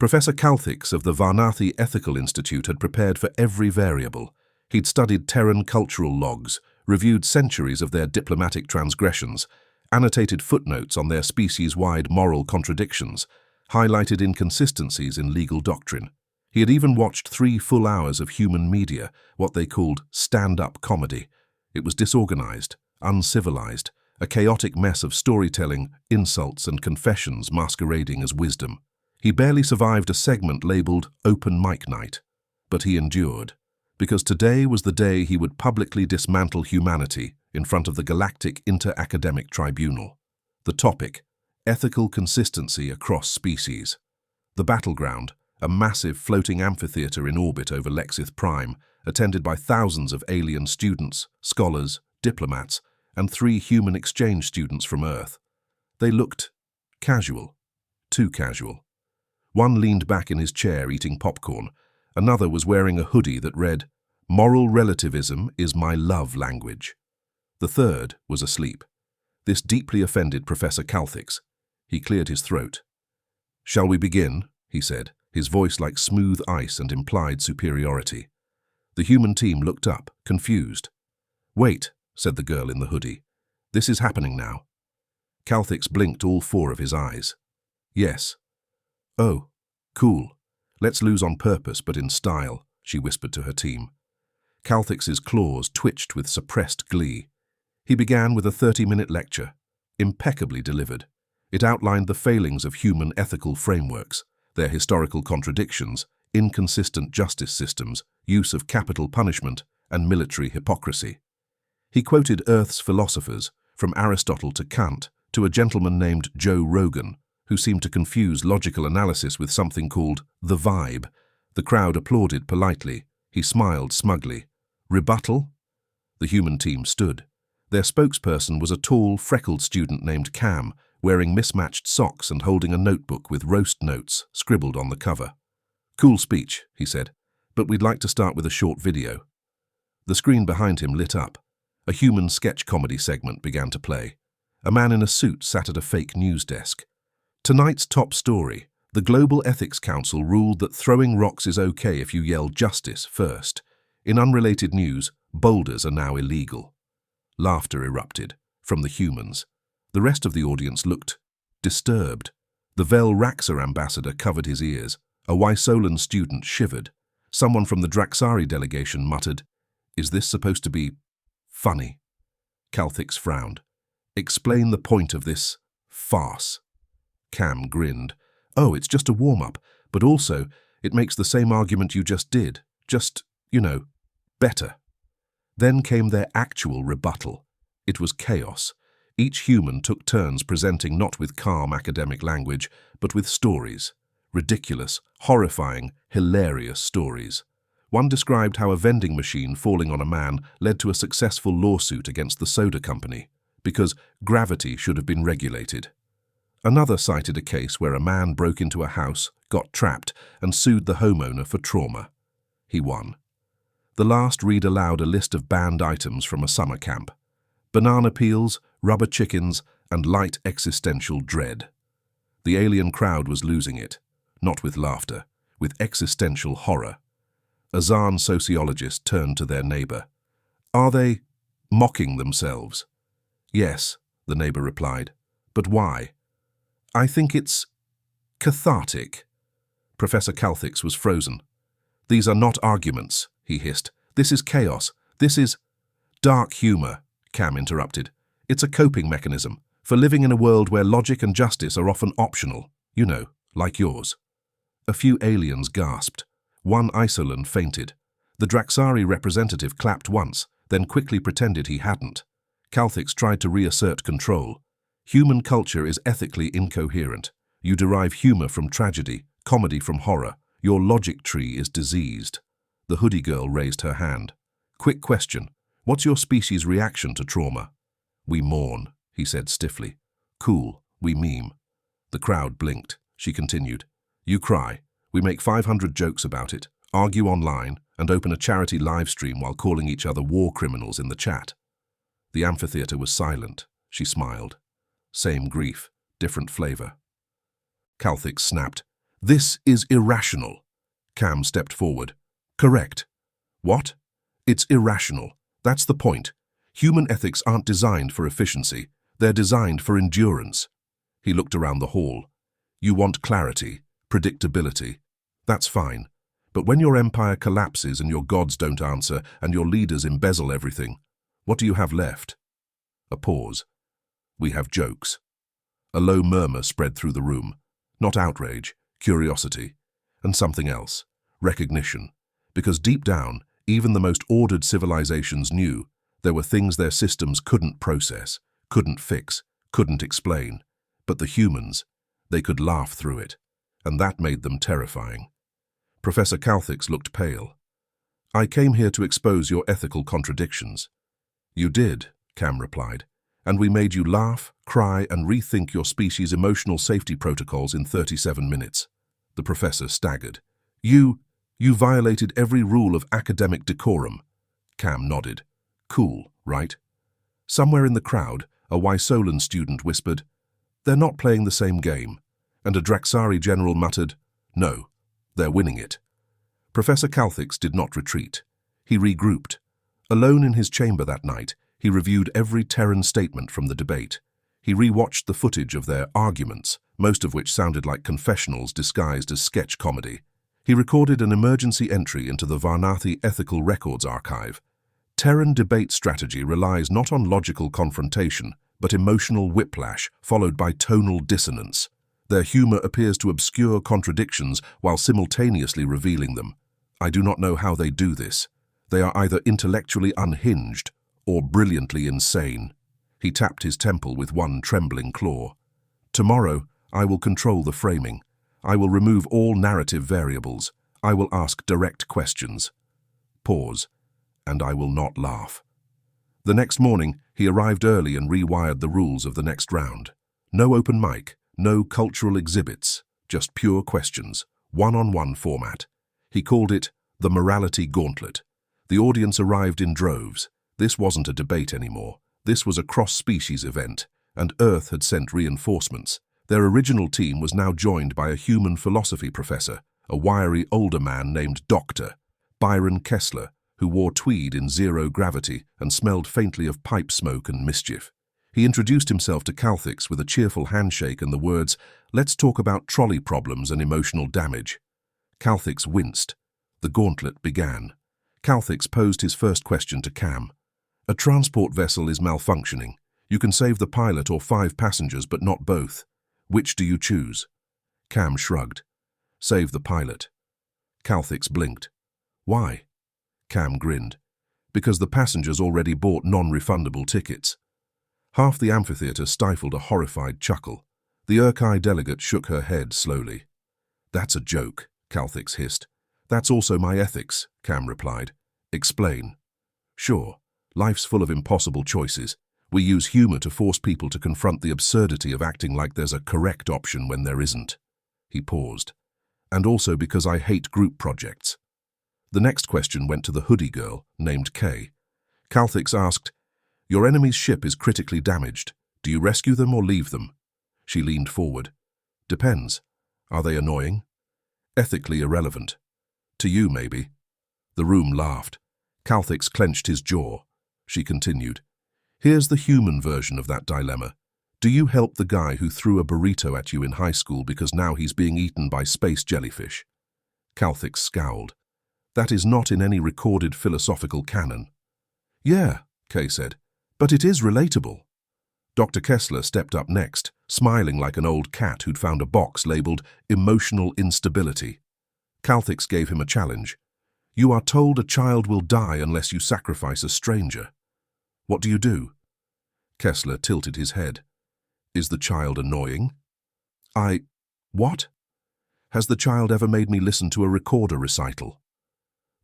Professor Calthix of the Varnathi Ethical Institute had prepared for every variable. He'd studied Terran cultural logs, reviewed centuries of their diplomatic transgressions, annotated footnotes on their species-wide moral contradictions, highlighted inconsistencies in legal doctrine. He had even watched 3 full hours of human media, what they called stand-up comedy. It was disorganized, uncivilized, a chaotic mess of storytelling, insults, and confessions masquerading as wisdom. He barely survived a segment labeled Open Mic Night, but he endured, because today was the day he would publicly dismantle humanity in front of the Galactic Inter-Academic Tribunal. The topic: ethical consistency across species. The battleground, a massive floating amphitheater in orbit over Lexith Prime, attended by thousands of alien students, scholars, diplomats, and 3 human exchange students from Earth. They looked casual, too casual. One leaned back in his chair eating popcorn. Another was wearing a hoodie that read, "Moral relativism is my love language." The third was asleep. This deeply offended Professor Calthix. He cleared his throat. "Shall we begin?" he said, his voice like smooth ice and implied superiority. The human team looked up, confused. "Wait," said the girl in the hoodie. "This is happening now." Calthix blinked all 4 of his eyes. "Yes." "Oh, cool. Let's lose on purpose, but in style," she whispered to her team. Calthix's claws twitched with suppressed glee. He began with a 30-minute lecture, impeccably delivered. It outlined the failings of human ethical frameworks, their historical contradictions, inconsistent justice systems, use of capital punishment, and military hypocrisy. He quoted Earth's philosophers, from Aristotle to Kant, to a gentleman named Joe Rogan, who seemed to confuse logical analysis with something called the vibe. The crowd applauded politely. He smiled smugly. "Rebuttal?" The human team stood. Their spokesperson was a tall, freckled student named Cam, wearing mismatched socks and holding a notebook with roast notes scribbled on the cover. "Cool speech," he said, "but we'd like to start with a short video." The screen behind him lit up. A human sketch comedy segment began to play. A man in a suit sat at a fake news desk. Tonight's top story: the Global Ethics Council ruled that throwing rocks is okay if you yell justice first. In unrelated news, boulders are now illegal. Laughter erupted, from the humans. The rest of the audience looked disturbed. The Vel Raxa ambassador covered his ears. A Wysolan student shivered. Someone from the Draxari delegation muttered, "Is this supposed to be funny?" Calthix frowned. "Explain the point of this farce." Cam grinned. "Oh, it's just a warm-up, but also, it makes the same argument you just did. Just, better." Then came their actual rebuttal. It was chaos. Each human took turns presenting not with calm academic language, but with stories. Ridiculous, horrifying, hilarious stories. One described how a vending machine falling on a man led to a successful lawsuit against the soda company, because gravity should have been regulated. Another cited a case where a man broke into a house, got trapped, and sued the homeowner for trauma. He won. The last read aloud a list of banned items from a summer camp: banana peels, rubber chickens, and light existential dread. The alien crowd was losing it, not with laughter, with existential horror. A Zarn sociologist turned to their neighbor. "Are they mocking themselves?" "Yes," the neighbor replied. "But why?" "I think it's cathartic." Professor Calthix was frozen. "These are not arguments," he hissed. "This is chaos. This is—" "Dark humor," Cam interrupted. "It's a coping mechanism for living in a world where logic and justice are often optional, like yours." A few aliens gasped. One Isolan fainted. The Draxari representative clapped once, then quickly pretended he hadn't. Calthix tried to reassert control. "Human culture is ethically incoherent. You derive humor from tragedy, comedy from horror. Your logic tree is diseased." The hoodie girl raised her hand. "Quick question. What's your species' reaction to trauma?" "We mourn," he said stiffly. "Cool. We meme." The crowd blinked. She continued. "You cry. We make 500 jokes about it, argue online, and open a charity live stream while calling each other war criminals in the chat." The amphitheater was silent. She smiled. Same grief, different flavor. Calthix snapped. This is irrational. Cam stepped forward. Correct. What? It's irrational. That's the point. Human ethics aren't designed for efficiency. They're designed for endurance. He looked around the hall. You want clarity, predictability. That's fine. But when your empire collapses and your gods don't answer and your leaders embezzle everything, what do you have left? A pause. We have jokes. A low murmur spread through the room. Not outrage, curiosity, and something else, recognition. Because deep down, even the most ordered civilizations knew there were things their systems couldn't process, couldn't fix, couldn't explain. But the humans, they could laugh through it, and that made them terrifying. Professor Calthix looked pale. I came here to expose your ethical contradictions. You did, Cam replied, and we made you laugh, cry, and rethink your species' emotional safety protocols in 37 minutes. The professor staggered. You violated every rule of academic decorum. Cam nodded. Cool, right? Somewhere in the crowd, a Wysolan student whispered, They're not playing the same game, and a Draxari general muttered, No, they're winning it. Professor Calthix did not retreat. He regrouped. Alone in his chamber that night, he reviewed every Terran statement from the debate. He rewatched the footage of their arguments, most of which sounded like confessionals disguised as sketch comedy. He recorded an emergency entry into the Varnathi Ethical Records Archive. Terran debate strategy relies not on logical confrontation, but emotional whiplash followed by tonal dissonance. Their humor appears to obscure contradictions while simultaneously revealing them. I do not know how they do this. They are either intellectually unhinged or brilliantly insane. He tapped his temple with one trembling claw. Tomorrow, I will control the framing. I will remove all narrative variables. I will ask direct questions. Pause. And I will not laugh. The next morning, he arrived early and rewired the rules of the next round. No open mic, no cultural exhibits, just pure questions, one-on-one format. He called it the Morality Gauntlet. The audience arrived in droves. This wasn't a debate anymore. This was a cross-species event, and Earth had sent reinforcements. Their original team was now joined by a human philosophy professor, a wiry older man named Dr. Byron Kessler, who wore tweed in zero gravity and smelled faintly of pipe smoke and mischief. He introduced himself to Calthix with a cheerful handshake and the words, "Let's talk about trolley problems and emotional damage." Calthix winced. The gauntlet began. Calthix posed his first question to Cam. A transport vessel is malfunctioning. You can save the pilot or 5 passengers, but not both. Which do you choose? Cam shrugged. Save the pilot. Calthix blinked. Why? Cam grinned. Because the passengers already bought non-refundable tickets. Half the amphitheater stifled a horrified chuckle. The Urkai delegate shook her head slowly. That's a joke, Calthix hissed. That's also my ethics, Cam replied. Explain. Sure, life's full of impossible choices. We use humor to force people to confront the absurdity of acting like there's a correct option when there isn't. He paused. And also because I hate group projects. The next question went to the hoodie girl, named Kay. Calthix asked, Your enemy's ship is critically damaged. Do you rescue them or leave them? She leaned forward. Depends. Are they annoying? Ethically irrelevant. To you, maybe. The room laughed. Calthix clenched his jaw. She continued. Here's the human version of that dilemma. Do you help the guy who threw a burrito at you in high school because now he's being eaten by space jellyfish? Calthix scowled. That is not in any recorded philosophical canon. Yeah, Kay said, but it is relatable. Dr. Kessler stepped up next, smiling like an old cat who'd found a box labeled emotional instability. Calthix gave him a challenge. You are told a child will die unless you sacrifice a stranger. What do you do? Kessler tilted his head. Is the child annoying? What? Has the child ever made me listen to a recorder recital?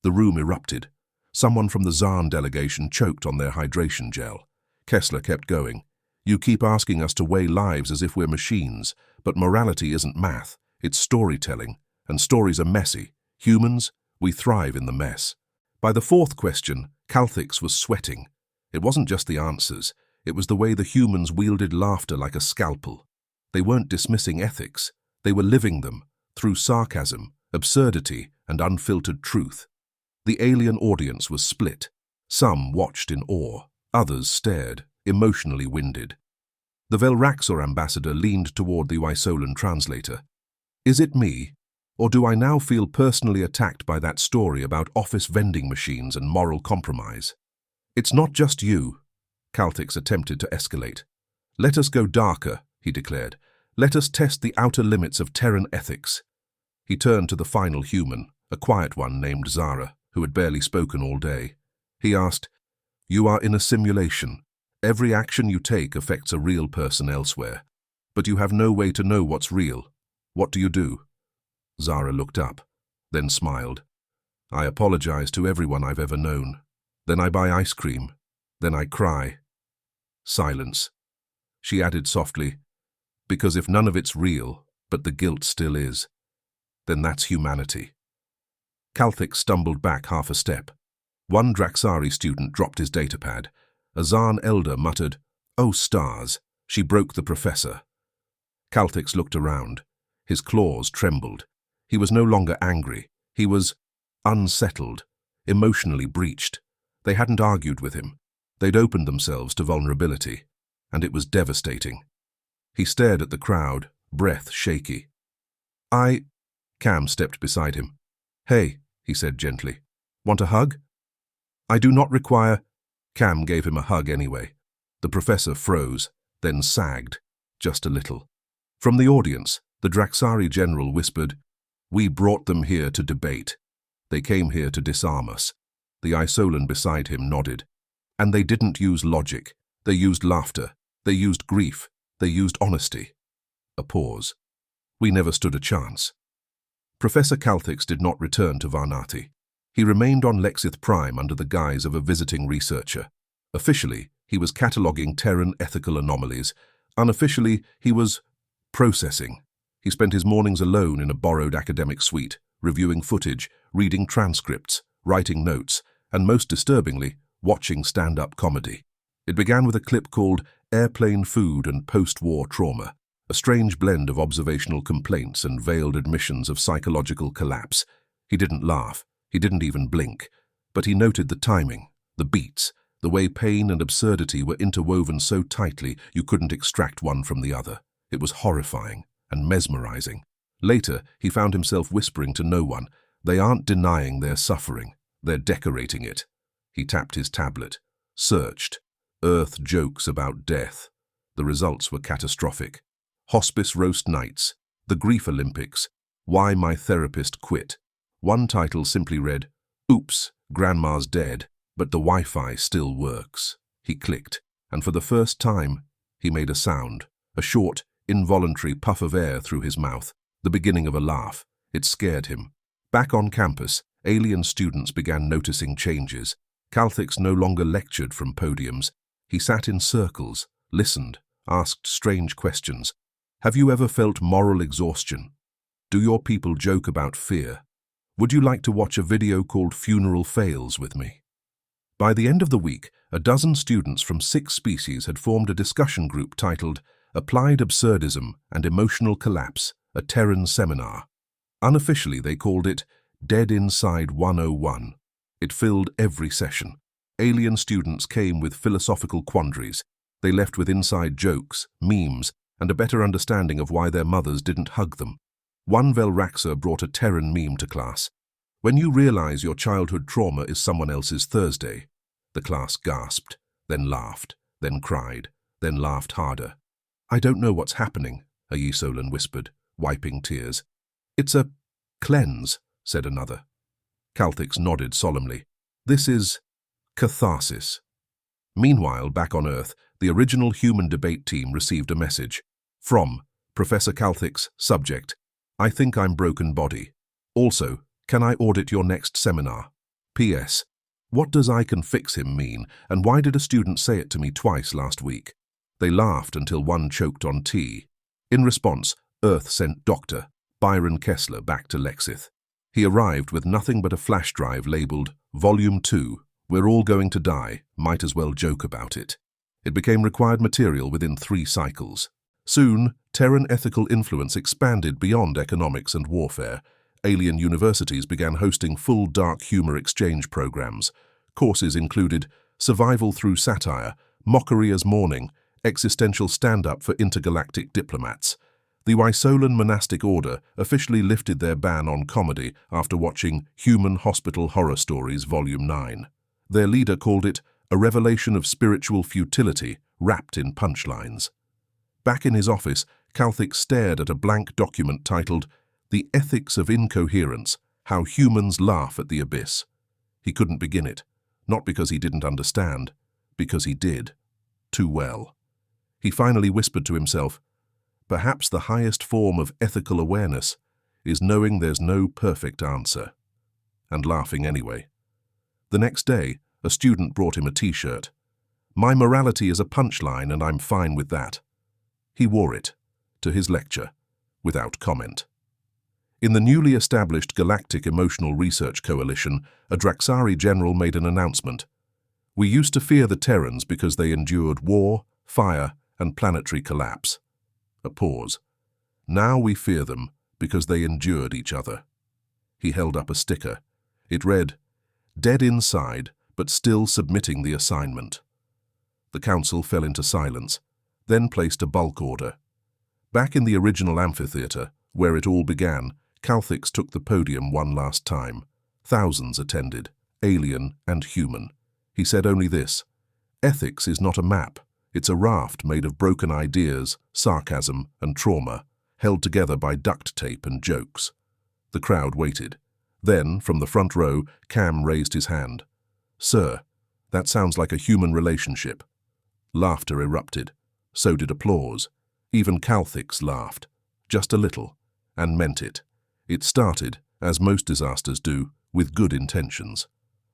The room erupted. Someone from the Zarn delegation choked on their hydration gel. Kessler kept going. You keep asking us to weigh lives as if we're machines, but morality isn't math, it's storytelling, and stories are messy. Humans, we thrive in the mess. By the 4th question, Calthix was sweating. It wasn't just the answers, it was the way the humans wielded laughter like a scalpel. They weren't dismissing ethics, they were living them, through sarcasm, absurdity, and unfiltered truth. The alien audience was split. Some watched in awe, others stared, emotionally winded. The Velraxor ambassador leaned toward the Isolan translator. Is it me, or do I now feel personally attacked by that story about office vending machines and moral compromise? It's not just you. Caltix attempted to escalate. Let us go darker, he declared. Let us test the outer limits of Terran ethics. He turned to the final human, a quiet one named Zara, who had barely spoken all day. He asked, You are in a simulation. Every action you take affects a real person elsewhere. But you have no way to know what's real. What do you do? Zara looked up, then smiled. I apologize to everyone I've ever known. Then I buy ice cream. Then I cry. Silence. She added softly, because if none of it's real, but the guilt still is, then that's humanity. Caltix stumbled back half a step. One Draxari student dropped his datapad. A Zarn elder muttered, Oh stars, she broke the professor. Caltix looked around. His claws trembled. He was no longer angry. He was unsettled, emotionally breached. They hadn't argued with him. They'd opened themselves to vulnerability, and it was devastating. He stared at the crowd, breath shaky. Cam stepped beside him. Hey, he said gently. Want a hug? I do not require... Cam gave him a hug anyway. The professor froze, then sagged, just a little. From the audience, the Draxari general whispered, We brought them here to debate. They came here to disarm us. The Isolan beside him nodded. And they didn't use logic. They used laughter. They used grief. They used honesty. A pause. We never stood a chance. Professor Caltix did not return to Varnati. He remained on Lexith Prime under the guise of a visiting researcher. Officially, he was cataloguing Terran ethical anomalies. Unofficially, he was processing. He spent his mornings alone in a borrowed academic suite, reviewing footage, reading transcripts, writing notes, and most disturbingly, watching stand-up comedy. It began with a clip called Airplane Food and Post-War Trauma, a strange blend of observational complaints and veiled admissions of psychological collapse. He didn't laugh. He didn't even blink. But he noted the timing, the beats, the way pain and absurdity were interwoven so tightly you couldn't extract one from the other. It was horrifying and mesmerizing. Later, he found himself whispering to no one, They aren't denying their suffering. They're decorating it. He tapped his tablet, searched. Earth jokes about death. The results were catastrophic. Hospice roast nights, the Grief Olympics, Why My Therapist Quit. One title simply read, Oops, Grandma's dead, but the Wi-Fi still works. He clicked, and for the first time, he made a sound, a short, involuntary puff of air through his mouth, the beginning of a laugh. It scared him. Back on campus, alien students began noticing changes. Caltix no longer lectured from podiums. He sat in circles, listened, asked strange questions. Have you ever felt moral exhaustion? Do your people joke about fear? Would you like to watch a video called Funeral Fails with me? By the end of the week, a dozen students from 6 species had formed a discussion group titled Applied Absurdism and Emotional Collapse, a Terran Seminar. Unofficially, they called it Dead Inside 101. It filled every session. Alien students came with philosophical quandaries. They left with inside jokes, memes, and a better understanding of why their mothers didn't hug them. One Velraxor brought a Terran meme to class. When you realize your childhood trauma is someone else's Thursday. The class gasped, then laughed, then cried, then laughed harder. I don't know what's happening, a Isolan whispered, wiping tears. It's a cleanse, said another. Caltix nodded solemnly. This is catharsis. Meanwhile, back on Earth, the original human debate team received a message. From Professor Caltix, subject, I think I'm broken body. Also, can I audit your next seminar? P.S. What does I can fix him mean, and why did a student say it to me twice last week? They laughed until one choked on tea. In response, Earth sent Dr. Byron Kessler back to Lexith. He arrived with nothing but a flash drive labeled Volume 2, We're All Going to Die, Might As Well Joke About It. It became required material within 3 cycles. Soon, Terran ethical influence expanded beyond economics and warfare. Alien universities began hosting full dark humor exchange programs. Courses included survival through satire, mockery as mourning, existential stand-up for intergalactic diplomats. The Wysolan monastic order officially lifted their ban on comedy after watching Human Hospital Horror Stories Volume 9. Their leader called it a revelation of spiritual futility wrapped in punchlines. Back in his office, Galactic stared at a blank document titled The Ethics of Incoherence, How Humans Laugh at the Abyss. He couldn't begin it, not because he didn't understand, because he did. Too well. He finally whispered to himself, perhaps the highest form of ethical awareness is knowing there's no perfect answer. And laughing anyway. The next day, a student brought him a t-shirt. My morality is a punchline and I'm fine with that. He wore it to his lecture, without comment. In the newly established Galactic Emotional Research Coalition, a Draxari general made an announcement. We used to fear the Terrans because they endured war, fire, and planetary collapse. A pause. Now we fear them because they endured each other. He held up a sticker. It read, dead inside, but still submitting the assignment. The council fell into silence, then placed a bulk order. Back in the original amphitheater, where it all began, Galactic took the podium one last time. Thousands attended, alien and human. He said only this, ethics is not a map, it's a raft made of broken ideas, sarcasm and trauma, held together by duct tape and jokes. The crowd waited. Then, from the front row, Cam raised his hand. Sir, that sounds like a human relationship. Laughter erupted. So did applause. Even Galactic's laughed. Just a little. And meant it. It started, as most disasters do, with good intentions.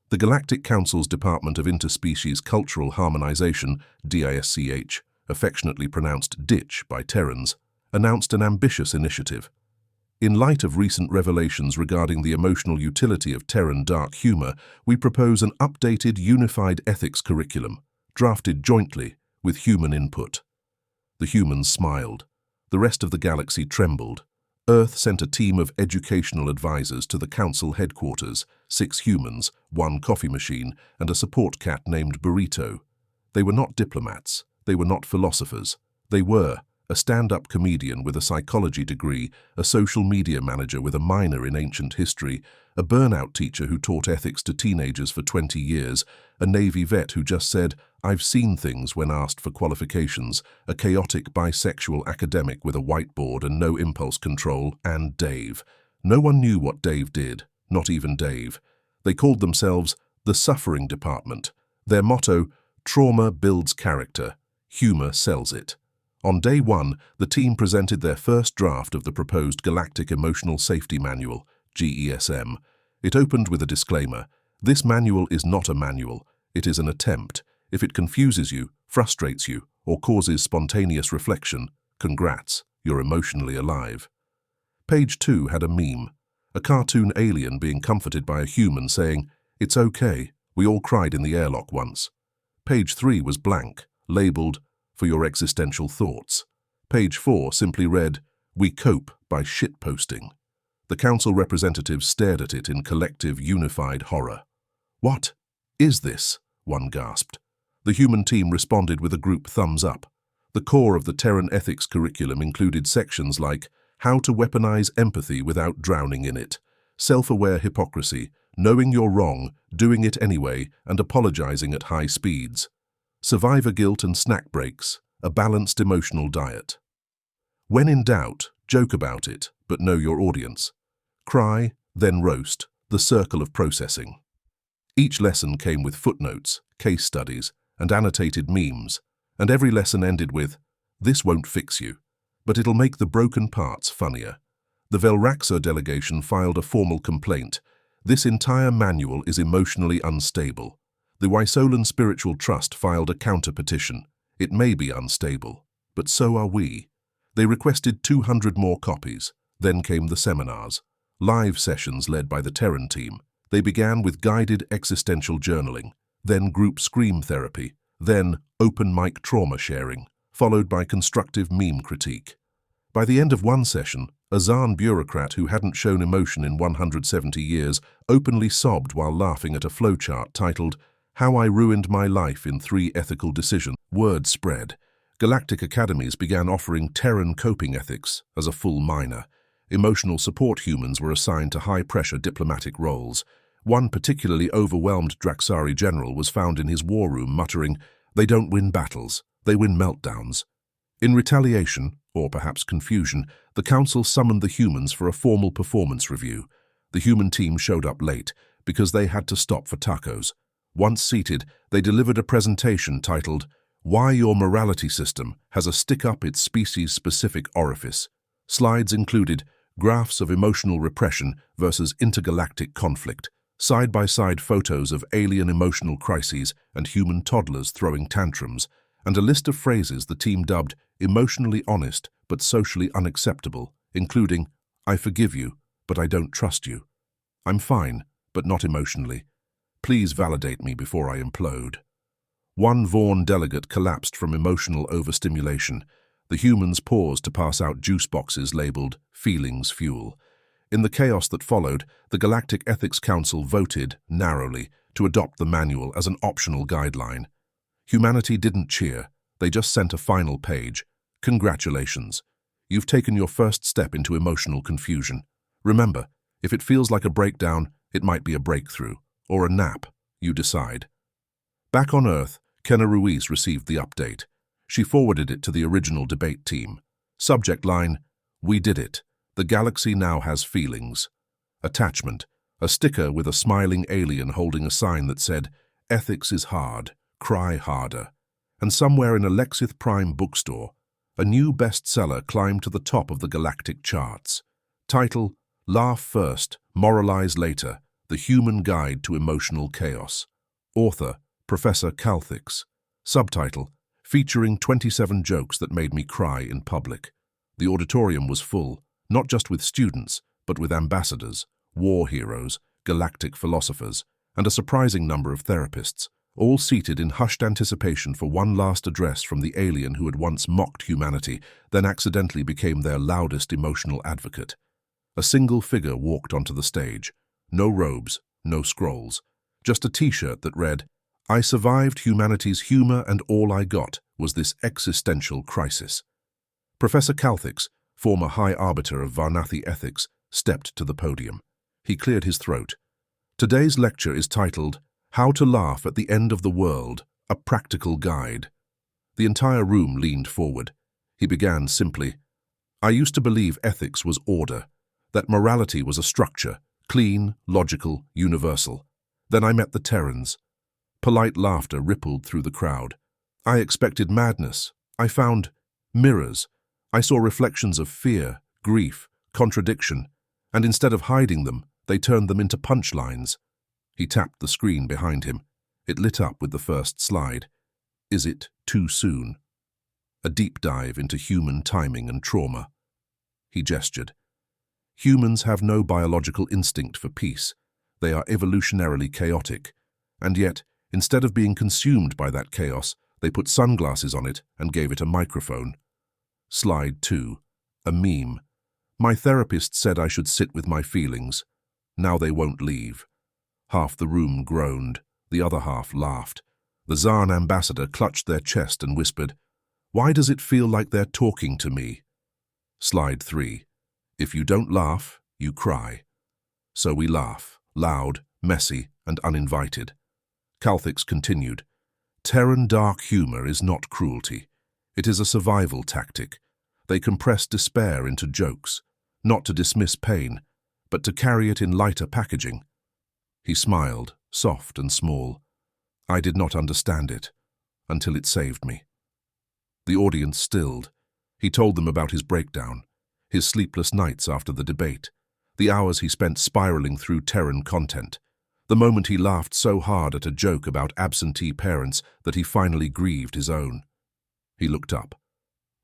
The Galactic Council's Department of Interspecies Cultural Harmonization, DISCH, affectionately pronounced DITCH by Terrans, announced an ambitious initiative. In light of recent revelations regarding the emotional utility of Terran dark humor, we propose an updated unified ethics curriculum, drafted jointly with human input. The humans smiled. The rest of the galaxy trembled. Earth sent a team of educational advisors to the council headquarters, 6 humans, 1 coffee machine, and a support cat named Burrito. They were not diplomats. They were not philosophers. They were a stand-up comedian with a psychology degree, a social media manager with a minor in ancient history, a burnout teacher who taught ethics to teenagers for 20 years, a Navy vet who just said, I've seen things when asked for qualifications, a chaotic bisexual academic with a whiteboard and no impulse control, and Dave. No one knew what Dave did, not even Dave. They called themselves the Suffering Department. Their motto, trauma builds character, humor sells it. On day 1, the team presented their first draft of the proposed Galactic Emotional Safety Manual, GESM. It opened with a disclaimer. This manual is not a manual. It is an attempt. If it confuses you, frustrates you, or causes spontaneous reflection, congrats, you're emotionally alive. Page 2 had a meme. A cartoon alien being comforted by a human saying, it's okay, we all cried in the airlock once. Page 3 was blank, labeled, for your existential thoughts. Page 4 simply read, we cope by shitposting. The council representatives stared at it in collective, unified horror. What is this? One gasped. The human team responded with a group thumbs up. The core of the Terran ethics curriculum included sections like how to weaponize empathy without drowning in it, self-aware hypocrisy, knowing you're wrong, doing it anyway, and apologizing at high speeds, survivor guilt and snack breaks, a balanced emotional diet. When in doubt, joke about it, but know your audience. Cry, then roast, the circle of processing. Each lesson came with footnotes, case studies, and annotated memes, and every lesson ended with, this won't fix you, but it'll make the broken parts funnier. The Velraxo delegation filed a formal complaint. This entire manual is emotionally unstable. The Wysolan Spiritual Trust filed a counter-petition. It may be unstable, but so are we. They requested 200 more copies. Then came the seminars. Live sessions led by the Terran team. They began with guided existential journaling, then group scream therapy, then open mic trauma sharing, followed by constructive meme critique. By the end of one session, a Zaan bureaucrat who hadn't shown emotion in 170 years openly sobbed while laughing at a flowchart titled, "How I Ruined My Life in 3 Ethical Decisions." Word spread. Galactic academies began offering Terran coping ethics as a full minor. Emotional support humans were assigned to high-pressure diplomatic roles. One particularly overwhelmed Draxari general was found in his war room muttering, "They don't win battles, they win meltdowns." In retaliation, or perhaps confusion, the council summoned the humans for a formal performance review. The human team showed up late because they had to stop for tacos. Once seated, they delivered a presentation titled, "Why Your Morality System Has a Stick-Up-Its-Species-Specific Orifice." Slides included graphs of emotional repression versus intergalactic conflict, side-by-side photos of alien emotional crises and human toddlers throwing tantrums, and a list of phrases the team dubbed emotionally honest but socially unacceptable, including, "I forgive you, but I don't trust you. I'm fine, but not emotionally. Please validate me before I implode." One Vaughn delegate collapsed from emotional overstimulation. The humans paused to pass out juice boxes labeled "Feelings Fuel." In the chaos that followed, the Galactic Ethics Council voted, narrowly, to adopt the manual as an optional guideline. Humanity didn't cheer, they just sent a final page. "Congratulations. You've taken your first step into emotional confusion. Remember, if it feels like a breakdown, it might be a breakthrough, or a nap, you decide." Back on Earth, Kenna Ruiz received the update. She forwarded it to the original debate team. Subject line, "We did it. The galaxy now has feelings." Attachment, a sticker with a smiling alien holding a sign that said, "Ethics is hard. Cry harder." And somewhere in a Lexith Prime bookstore, a new bestseller climbed to the top of the galactic charts. Title, "Laugh First, Moralize Later, The Human Guide to Emotional Chaos." Author, Professor Calthix. Subtitle, "Featuring 27 Jokes That Made Me Cry in Public." The auditorium was full, not just with students, but with ambassadors, war heroes, galactic philosophers, and a surprising number of therapists, all seated in hushed anticipation for one last address from the alien who had once mocked humanity, then accidentally became their loudest emotional advocate. A single figure walked onto the stage. No robes, no scrolls. Just a t-shirt that read, "I survived humanity's humor and all I got was this existential crisis." Professor Calthix, former High Arbiter of Varnathi Ethics, stepped to the podium. He cleared his throat. Today's lecture is titled, "How to Laugh at the End of the World, A Practical Guide." The entire room leaned forward. He began simply, "I used to believe ethics was order, that morality was a structure, clean, logical, universal. Then I met the Terrans." Polite laughter rippled through the crowd. "I expected madness. I found mirrors. I saw reflections of fear, grief, contradiction, and instead of hiding them, they turned them into punchlines." He tapped the screen behind him. It lit up with the first slide. "Is it too soon?" A deep dive into human timing and trauma. He gestured. Humans have no biological instinct for peace. They are evolutionarily chaotic. And yet, instead of being consumed by that chaos, they put sunglasses on it and gave it a microphone. Slide 2. A meme. "My therapist said I should sit with my feelings. Now they won't leave." Half the room groaned, the other half laughed. The Zaan ambassador clutched their chest and whispered, "Why does it feel like they're talking to me?" Slide 3. "If you don't laugh, you cry." So we laugh, loud, messy, and uninvited. Calthix continued, "Terran dark humor is not cruelty. It is a survival tactic. They compress despair into jokes, not to dismiss pain, but to carry it in lighter packaging." He smiled, soft and small. "I did not understand it, until it saved me." The audience stilled. He told them about his breakdown, his sleepless nights after the debate, the hours he spent spiraling through Terran content, the moment he laughed so hard at a joke about absentee parents that he finally grieved his own. He looked up.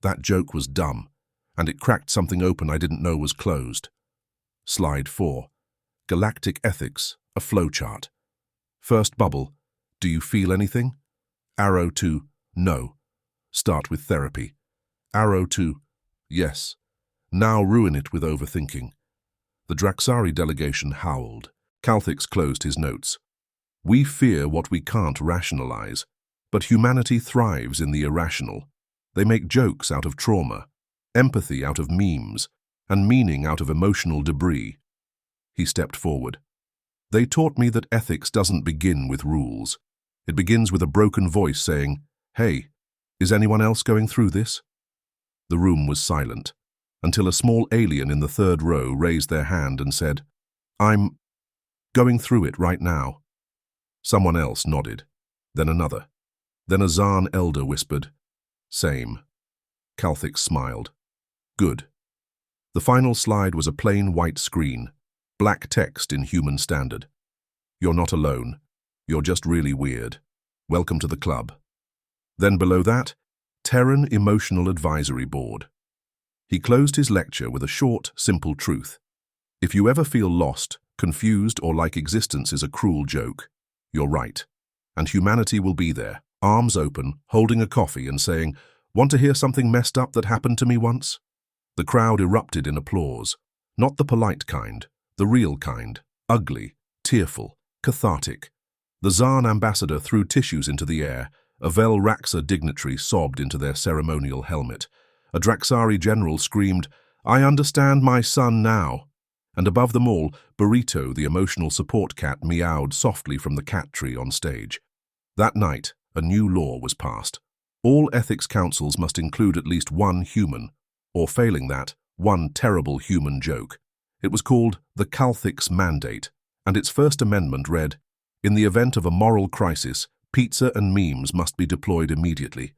That joke was dumb, and it cracked something open I didn't know was closed. Slide 4. Galactic Ethics, a flowchart. First bubble, "Do you feel anything?" Arrow to "No." Start with therapy. Arrow 2. Yes. Now ruin it with overthinking. The Draxari delegation howled. Calthix closed his notes. We fear what we can't rationalize, but humanity thrives in the irrational. They make jokes out of trauma, empathy out of memes, and meaning out of emotional debris. He stepped forward. They taught me that ethics doesn't begin with rules. It begins with a broken voice saying, "Hey, is anyone else going through this?" The room was silent, until a small alien in the third row raised their hand and said, "I'm going through it right now." Someone else nodded, then another. Then a Zaan elder whispered, "Same." Calthix smiled. Good. The final slide was a plain white screen, black text in human standard. You're not alone. You're just really weird. Welcome to the club. Then below that, Terran Emotional Advisory Board. He closed his lecture with a short, simple truth. If you ever feel lost, confused, or like existence is a cruel joke, you're right. And humanity will be there, arms open, holding a coffee and saying, "Want to hear something messed up that happened to me once?" The crowd erupted in applause. Not the polite kind, the real kind, ugly, tearful, cathartic. The Zaan ambassador threw tissues into the air. A Vel Raxa dignitary sobbed into their ceremonial helmet. A Draxari general screamed, "I understand my son now." And above them all, Burrito, the emotional support cat, meowed softly from the cat tree on stage. That night, a new law was passed. All ethics councils must include at least one human, or failing that, one terrible human joke. It was called the Calthix Mandate, and its first amendment read, "In the event of a moral crisis, pizza and memes must be deployed immediately."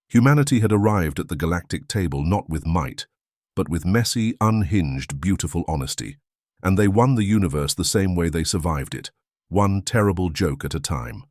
Humanity had arrived at the galactic table not with might, but with messy, unhinged, beautiful honesty, and they won the universe the same way they survived it, one terrible joke at a time.